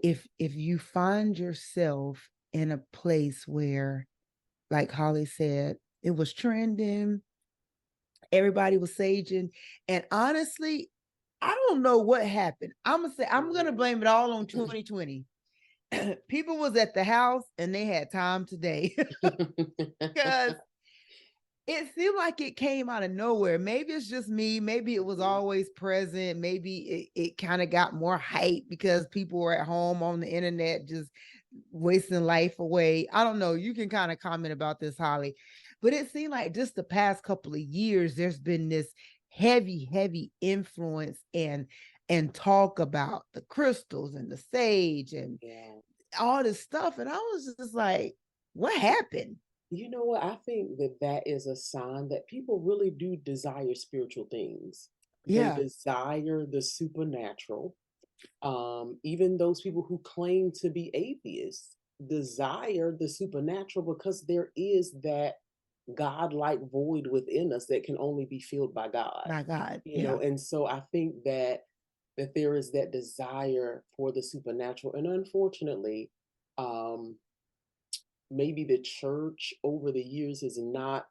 if you find yourself in a place where, like Holly said, it was trending, everybody was saging, and honestly, I don't know what happened. I'm gonna blame it all on 2020. People was at the house and they had time today because it seemed like it came out of nowhere. Maybe it's just me. Maybe it was always present. Maybe it kind of got more hype because people were at home on the internet just wasting life away. I don't know. You can kind of comment about this, Holly. But it seemed like just the past couple of years, there's been this heavy influence and talk about the crystals and the sage and all this stuff. And I was just like, what happened? You know what? I think that that is a sign that people really do desire spiritual things. They Yeah. desire the supernatural. Even those people who claim to be atheists desire the supernatural because there is that God-like void within us that can only be filled by God. My God. You know, Yeah. and so I think that there is that desire for the supernatural, and unfortunately, um, maybe the church over the years has not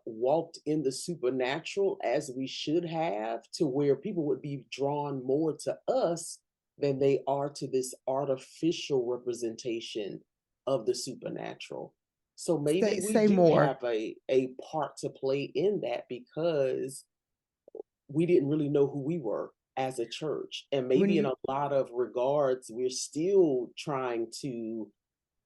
walked in the supernatural as we should have, to where people would be drawn more to us than they are to this artificial representation of the supernatural. So maybe we Say do more. have a part to play in that because we didn't really know who we were as a church. And When maybe in you a lot of regards, we're still trying to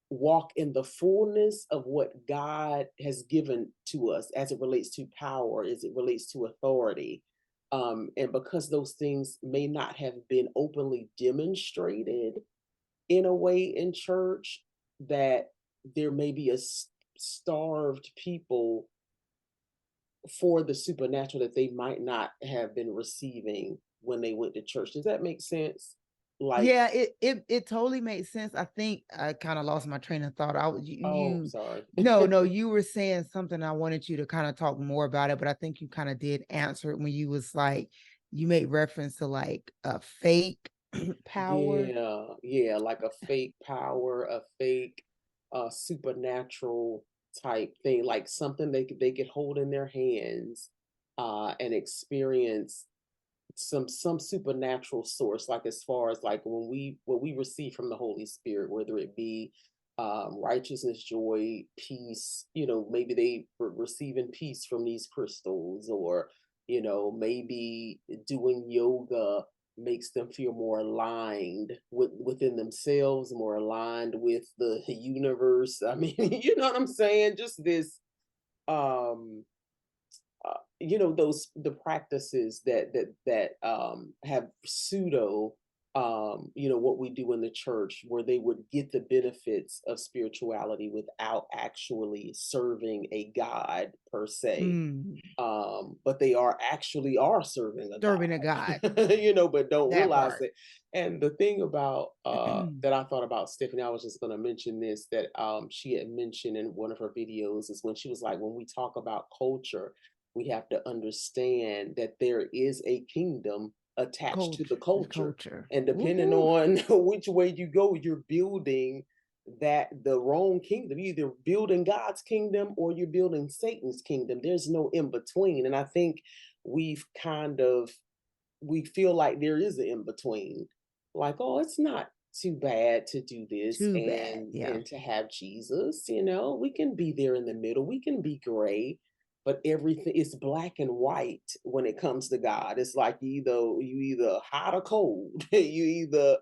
walk in the fullness of what God has given to us as it relates to power, as it relates to authority. And because those things may not have been openly demonstrated in a way in church, that there may be starved people for the supernatural that they might not have been receiving when they went to church. Does that make sense? Like, Yeah, it totally makes sense. I think I kind of lost my train of thought. I was oh, sorry. no, you were saying something. I wanted you to kind of talk more about it, but I think you kind of did answer it when you was like, you made reference to like a fake power. Yeah, yeah, like a fake power, a fake supernatural type thing, like something they could hold in their hands and experience some supernatural source, like as far as like when we what we receive from the Holy Spirit, whether it be righteousness, joy, peace, maybe they were receiving peace from these crystals, or maybe doing yoga makes them feel more aligned within themselves, more aligned with the universe. I mean, you know what I'm saying? Just this um those the practices that have pseudo what we do in the church, where they would get the benefits of spirituality without actually serving a god per se, Mm, but they are serving a serving a God. god, but don't That realize part. it. And the thing about that I thought about Stephanie, I was just going to mention this, that she had mentioned in one of her videos, is when she was like, when we talk about culture, we have to understand that there is a kingdom attached to the culture, Culture. and depending Woo. on which way you go, you're building that the wrong kingdom. You're either building God's kingdom or you're building Satan's kingdom. There's no in between. And I think we've kind of we feel like there is an in between. Like, oh, it's not too bad to do this Too bad. and Yeah. to have Jesus, we can be there in the middle. We can be gray, but everything is black and white when it comes to God. It's like you either hot or cold. You either,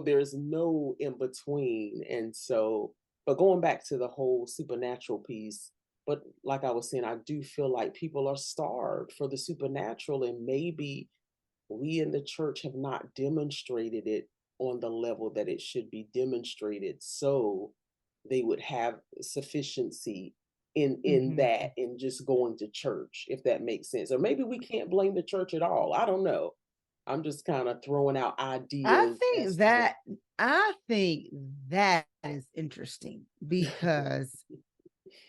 there's no in between. And so, but going back to the whole supernatural piece, but like I was saying, I do feel like people are starved for the supernatural, and maybe we in the church have not demonstrated it on the level that it should be demonstrated, so they would have sufficiency in Mhm. that, in just going to church, if that makes sense. Or maybe we can't blame the church at all. I don't know. I'm just kind of throwing out I ideas think as to what. that I think that is interesting because,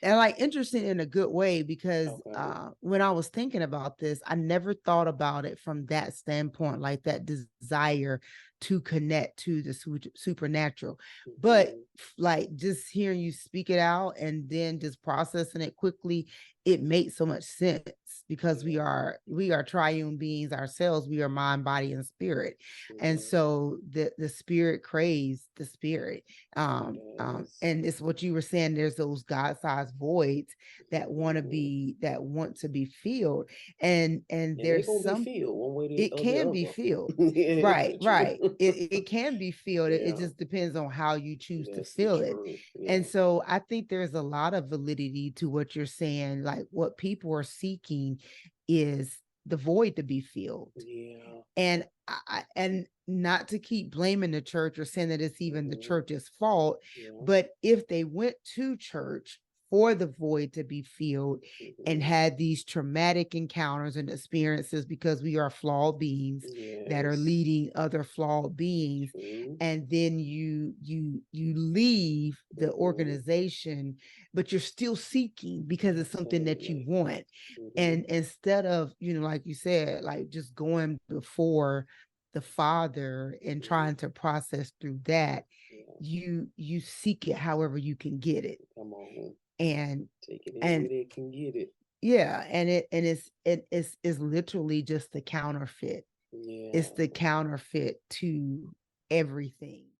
and like interesting in a good way, because Okay. when I was thinking about this, I never thought about it from that standpoint, like that desire to connect to the supernatural. But Mhm. like just hearing you speak it out and then just processing it quickly, it makes so much sense because we Yeah. are we are triune beings ourselves. We are mind, body, and spirit. And Yeah. so the spirit craves the spirit. Yes. And it's what you were saying, there's those God-sized voids Mhm. that want to be filled. And And they there's gonna be some, filled one way it or the can be other. filled. Yeah, Right, true. right. It can be filled. It Yeah, just depends on how you choose to that's the fill it. truth. And Yeah. so I think there's a lot of validity to what you're saying. Like what people are seeking is the void to be filled. Yeah. And not to keep blaming the church or saying that it's even the Mhm. church's fault, Yeah. but if they went to church for the void to be filled and Mhm. had these traumatic encounters and experiences, because we are flawed beings that are Yes. leading other flawed beings, True. and then you leave the Mhm. organization, but you're still seeking because it's something that you Absolutely. want. Mhm. And instead of, like you said, like just going before the Father and Mhm. trying to process through that, Yeah. you seek it however you can get it. Come on. and Take it any way and they can get it. yeah, it's literally just the counterfeit. It's Yeah. the counterfeit to everything.